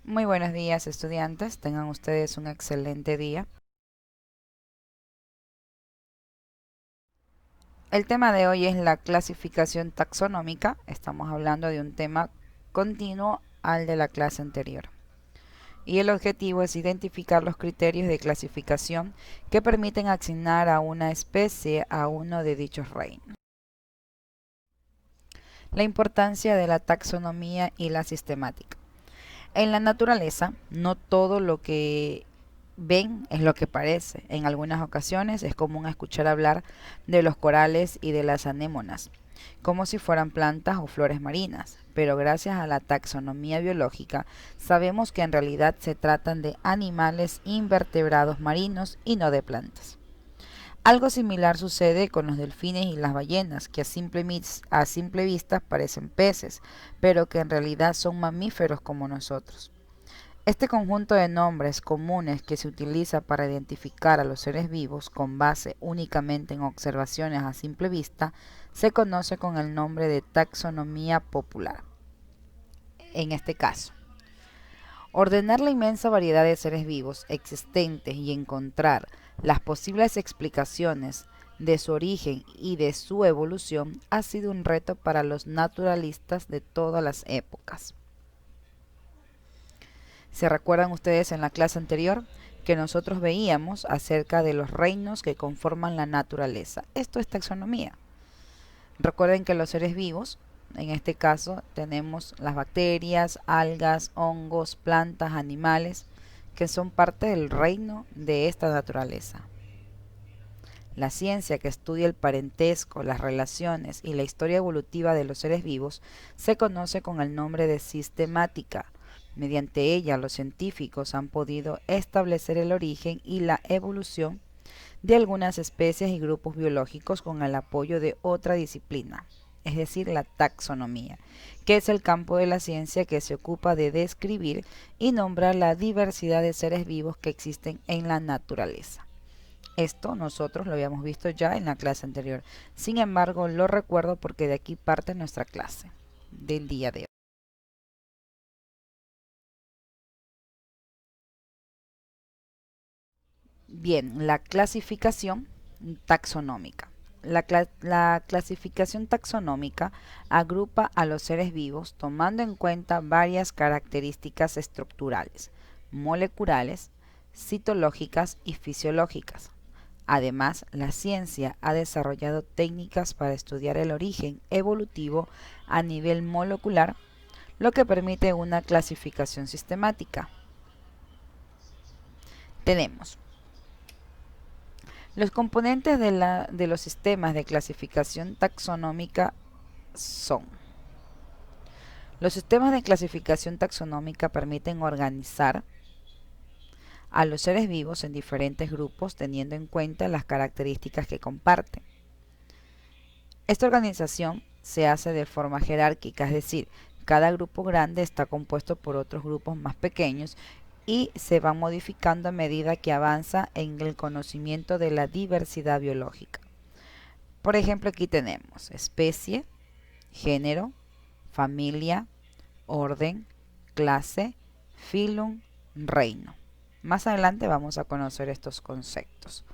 Muy buenos días, estudiantes. Tengan ustedes un excelente día. El tema de hoy es la clasificación taxonómica. Estamos hablando de un tema continuo al de la clase anterior. Y el objetivo es identificar los criterios de clasificación que permiten asignar a una especie a uno de dichos reinos. La importancia de la taxonomía y la sistemática. En la naturaleza, no todo lo que ven es lo que parece. En algunas ocasiones es común escuchar hablar de los corales y de las anémonas, como si fueran plantas o flores marinas, pero gracias a la taxonomía biológica sabemos que en realidad se tratan de animales invertebrados marinos y no de plantas. Algo similar sucede con los delfines y las ballenas, que a simple vista parecen peces, pero que en realidad son mamíferos como nosotros. Este conjunto de nombres comunes que se utiliza para identificar a los seres vivos con base únicamente en observaciones a simple vista se conoce con el nombre de taxonomía popular. En este caso, ordenar la inmensa variedad de seres vivos existentes y encontrar las posibles explicaciones de su origen y de su evolución ha sido un reto para los naturalistas de todas las épocas. ¿Se recuerdan ustedes en la clase anterior que nosotros veíamos acerca de los reinos que conforman la naturaleza? Esto es taxonomía. Recuerden que los seres vivos, en este caso tenemos las bacterias, algas, hongos, plantas, animales, que son parte del reino de esta naturaleza. La ciencia que estudia el parentesco, las relaciones y la historia evolutiva de los seres vivos se conoce con el nombre de sistemática. Mediante ella los científicos han podido establecer el origen y la evolución de algunas especies y grupos biológicos con el apoyo de otra disciplina, es decir, la taxonomía, que es el campo de la ciencia que se ocupa de describir y nombrar la diversidad de seres vivos que existen en la naturaleza. Esto nosotros lo habíamos visto ya en la clase anterior. Sin embargo, lo recuerdo porque de aquí parte nuestra clase del día de hoy. Bien, la clasificación taxonómica. La clasificación taxonómica agrupa a los seres vivos tomando en cuenta varias características estructurales, moleculares, citológicas y fisiológicas. Además, la ciencia ha desarrollado técnicas para estudiar el origen evolutivo a nivel molecular, lo que permite una clasificación sistemática. Tenemos los componentes de los sistemas de clasificación taxonómica son: los sistemas de clasificación taxonómica permiten organizar a los seres vivos en diferentes grupos teniendo en cuenta las características que comparten. Esta organización se hace de forma jerárquica, es decir, cada grupo grande está compuesto por otros grupos más pequeños y se va modificando a medida que avanza en el conocimiento de la diversidad biológica. Por ejemplo, aquí tenemos especie, género, familia, orden, clase, filum, reino. Más adelante vamos a conocer estos conceptos.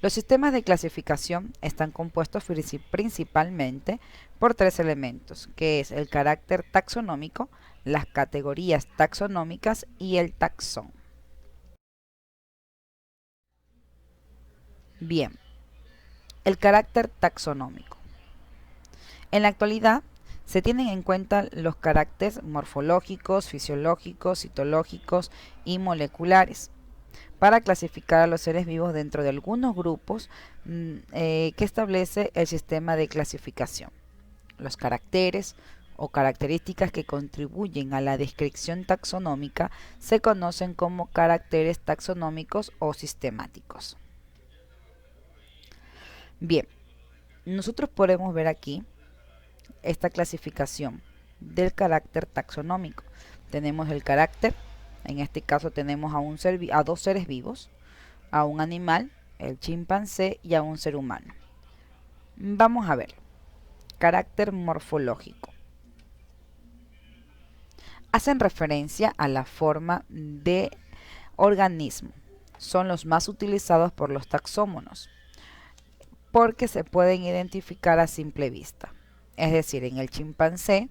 Los sistemas de clasificación están compuestos principalmente por tres elementos, que es el carácter taxonómico, las categorías taxonómicas y el taxón. Bien, el carácter taxonómico. En la actualidad se tienen en cuenta los caracteres morfológicos, fisiológicos, citológicos y moleculares para clasificar a los seres vivos dentro de algunos grupos que establece el sistema de clasificación. Los caracteres o características que contribuyen a la descripción taxonómica se conocen como caracteres taxonómicos o sistemáticos. Bien, nosotros podemos ver aquí esta clasificación del carácter taxonómico. Tenemos el carácter, en este caso tenemos a dos seres vivos, a un animal, el chimpancé, y a un ser humano. Vamos a ver, carácter morfológico. hacen referencia a la forma de organismo. Son los más utilizados por los taxónomos porque se pueden identificar a simple vista. Es decir, en el chimpancé,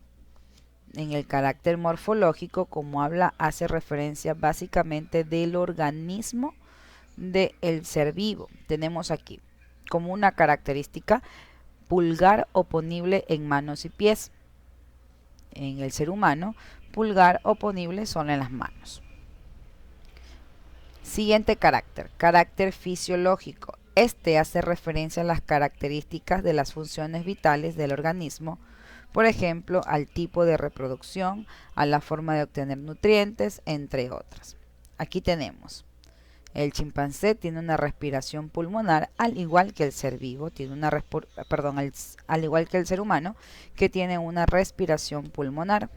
en el carácter morfológico, como habla, hace referencia básicamente del organismo del ser vivo. Tenemos aquí como una característica pulgar oponible en manos y pies. En el ser humano, pulgar oponible son en las manos. Siguiente carácter fisiológico. Este hace referencia a las características de las funciones vitales del organismo, por ejemplo, al tipo de reproducción, a la forma de obtener nutrientes, entre otras. Aquí tenemos, el chimpancé tiene una respiración pulmonar, al igual que el ser vivo, al igual que el ser humano, que tiene una respiración pulmonar.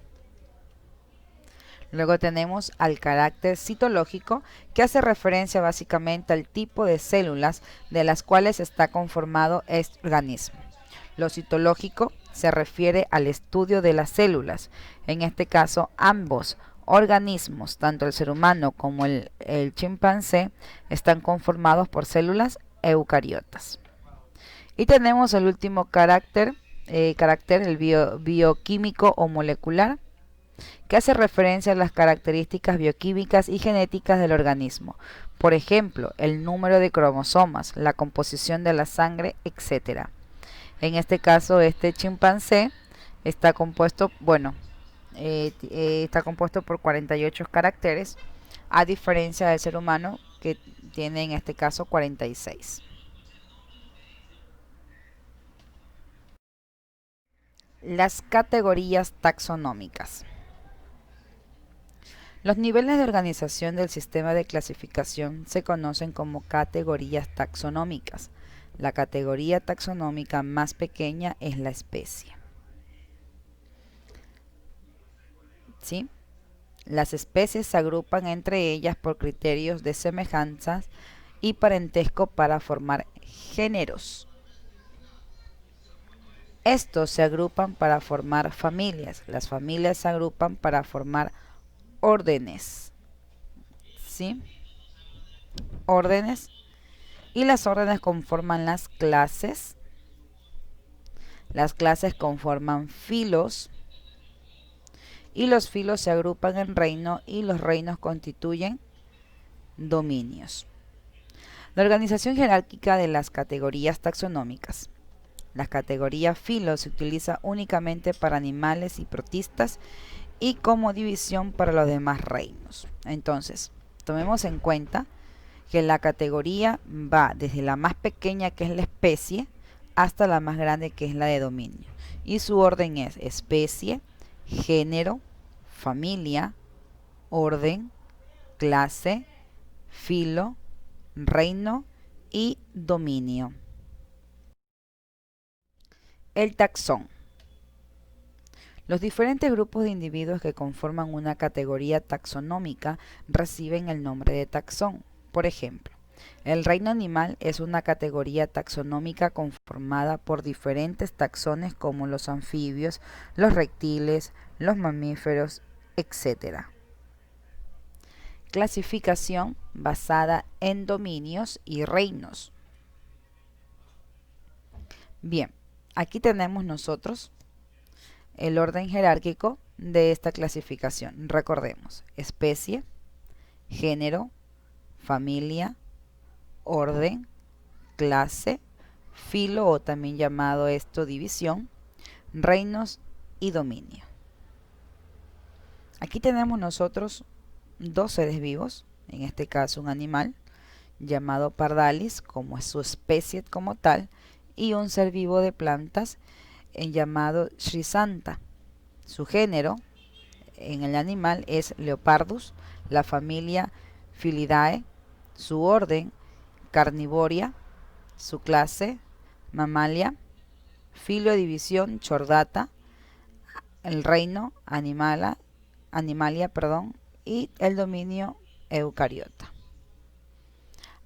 Luego tenemos al carácter citológico, que hace referencia básicamente al tipo de células de las cuales está conformado este organismo. Lo citológico se refiere al estudio de las células. En este caso, ambos organismos, tanto el ser humano como el chimpancé, están conformados por células eucariotas. Y tenemos el último carácter, el bioquímico o molecular, que hace referencia a las características bioquímicas y genéticas del organismo. Por ejemplo, el número de cromosomas, la composición de la sangre, etc. En este caso, este chimpancé está compuesto, está compuesto por 48 caracteres, a diferencia del ser humano, que tiene en este caso 46. Las categorías taxonómicas. Los niveles de organización del sistema de clasificación se conocen como categorías taxonómicas. La categoría taxonómica más pequeña es la especie. ¿Sí? Las especies se agrupan entre ellas por criterios de semejanzas y parentesco para formar géneros. Estos se agrupan para formar familias. Las familias se agrupan para formar órdenes, ¿sí? Órdenes. Y las órdenes conforman las clases conforman filos, y los filos se agrupan en reino, y los reinos constituyen dominios. La organización jerárquica de las categorías taxonómicas. La categoría filo se utiliza únicamente para animales y protistas, y como división para los demás reinos. Entonces, tomemos en cuenta que la categoría va desde la más pequeña, que es la especie, hasta la más grande, que es la de dominio. Y su orden es especie, género, familia, orden, clase, filo, reino y dominio. El taxón. Los diferentes grupos de individuos que conforman una categoría taxonómica reciben el nombre de taxón. Por ejemplo, el reino animal es una categoría taxonómica conformada por diferentes taxones como los anfibios, los reptiles, los mamíferos, etc. Clasificación basada en dominios y reinos. Bien, aquí tenemos nosotros el orden jerárquico de esta clasificación. Recordemos, especie, género, familia, orden, clase, filo o también llamado esto división, reinos y dominio. Aquí tenemos nosotros dos seres vivos, en este caso un animal llamado Pardalis, como es su especie como tal, y un ser vivo de plantas llamado Shrisanta. Su género en el animal es Leopardus, la familia Filidae, su orden Carnivoria, su clase Mammalia, filo división Chordata, el reino Animalia, y el dominio Eucariota.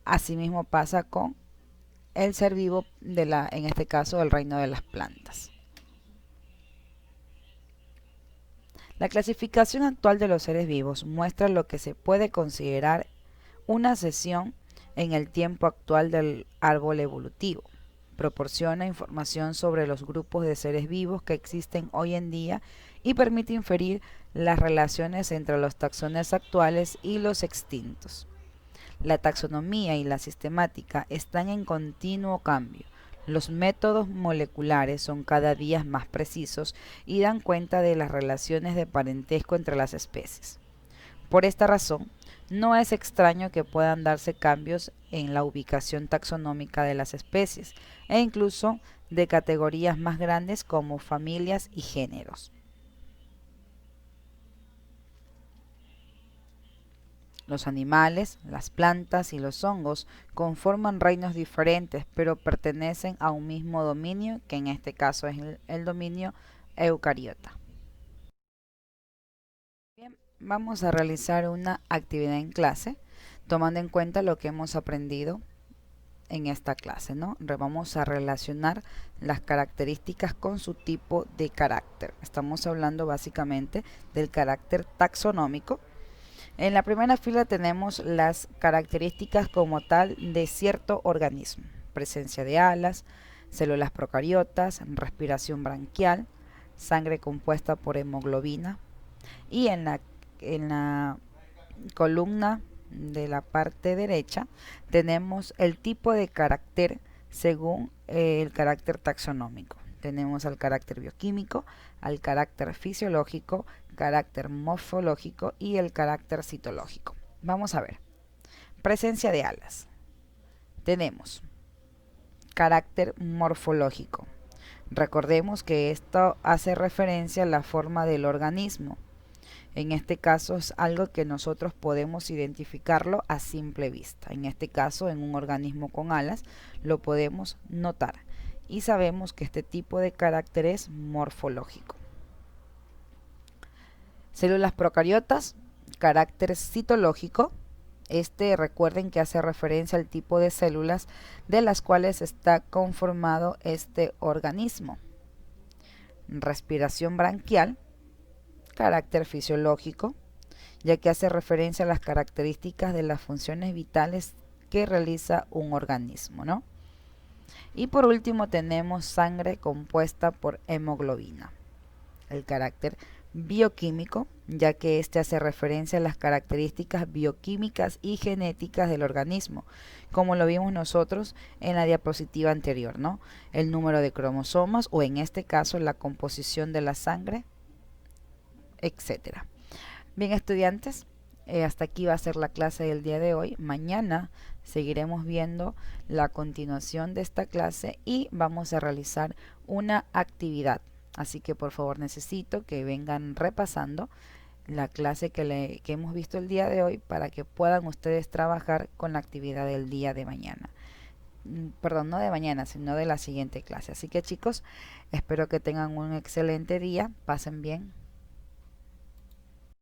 Asimismo pasa con el ser vivo en este caso del reino de las plantas. La clasificación actual de los seres vivos muestra lo que se puede considerar una sección en el tiempo actual del árbol evolutivo. Proporciona información sobre los grupos de seres vivos que existen hoy en día y permite inferir las relaciones entre los taxones actuales y los extintos. La taxonomía y la sistemática están en continuo cambio. Los métodos moleculares son cada día más precisos y dan cuenta de las relaciones de parentesco entre las especies. Por esta razón, no es extraño que puedan darse cambios en la ubicación taxonómica de las especies e incluso de categorías más grandes como familias y géneros. Los animales, las plantas y los hongos conforman reinos diferentes, pero pertenecen a un mismo dominio, que en este caso es el dominio eucariota. Bien, vamos a realizar una actividad en clase, tomando en cuenta lo que hemos aprendido en esta clase, ¿no? Vamos a relacionar las características con su tipo de carácter. Estamos hablando básicamente del carácter taxonómico. En la primera fila tenemos las características como tal de cierto organismo: presencia de alas, células procariotas, respiración branquial, sangre compuesta por hemoglobina, y en la columna de la parte derecha tenemos el tipo de carácter según el carácter taxonómico. Tenemos al carácter bioquímico, al carácter fisiológico, carácter morfológico y el carácter citológico. Vamos a ver. Presencia de alas. Tenemos carácter morfológico. Recordemos que esto hace referencia a la forma del organismo. En este caso es algo que nosotros podemos identificarlo a simple vista. En este caso, en un organismo con alas, lo podemos notar y sabemos que este tipo de carácter es morfológico. Células procariotas, carácter citológico. Recuerden que hace referencia al tipo de células de las cuales está conformado este organismo. Respiración branquial, carácter fisiológico, ya que hace referencia a las características de las funciones vitales que realiza un organismo, ¿no? Y por último tenemos sangre compuesta por hemoglobina. El carácter bioquímico, ya que este hace referencia a las características bioquímicas y genéticas del organismo, como lo vimos nosotros en la diapositiva anterior, ¿no? El número de cromosomas, o en este caso la composición de la sangre, etcétera. Bien, estudiantes, hasta aquí va a ser la clase del día de hoy. Mañana seguiremos viendo la continuación de esta clase y vamos a realizar una actividad. Así que por favor necesito que vengan repasando la clase que hemos visto el día de hoy para que puedan ustedes trabajar con la actividad del día de mañana. Perdón, no de mañana, sino de la siguiente clase. Así que chicos, espero que tengan un excelente día. Pasen bien.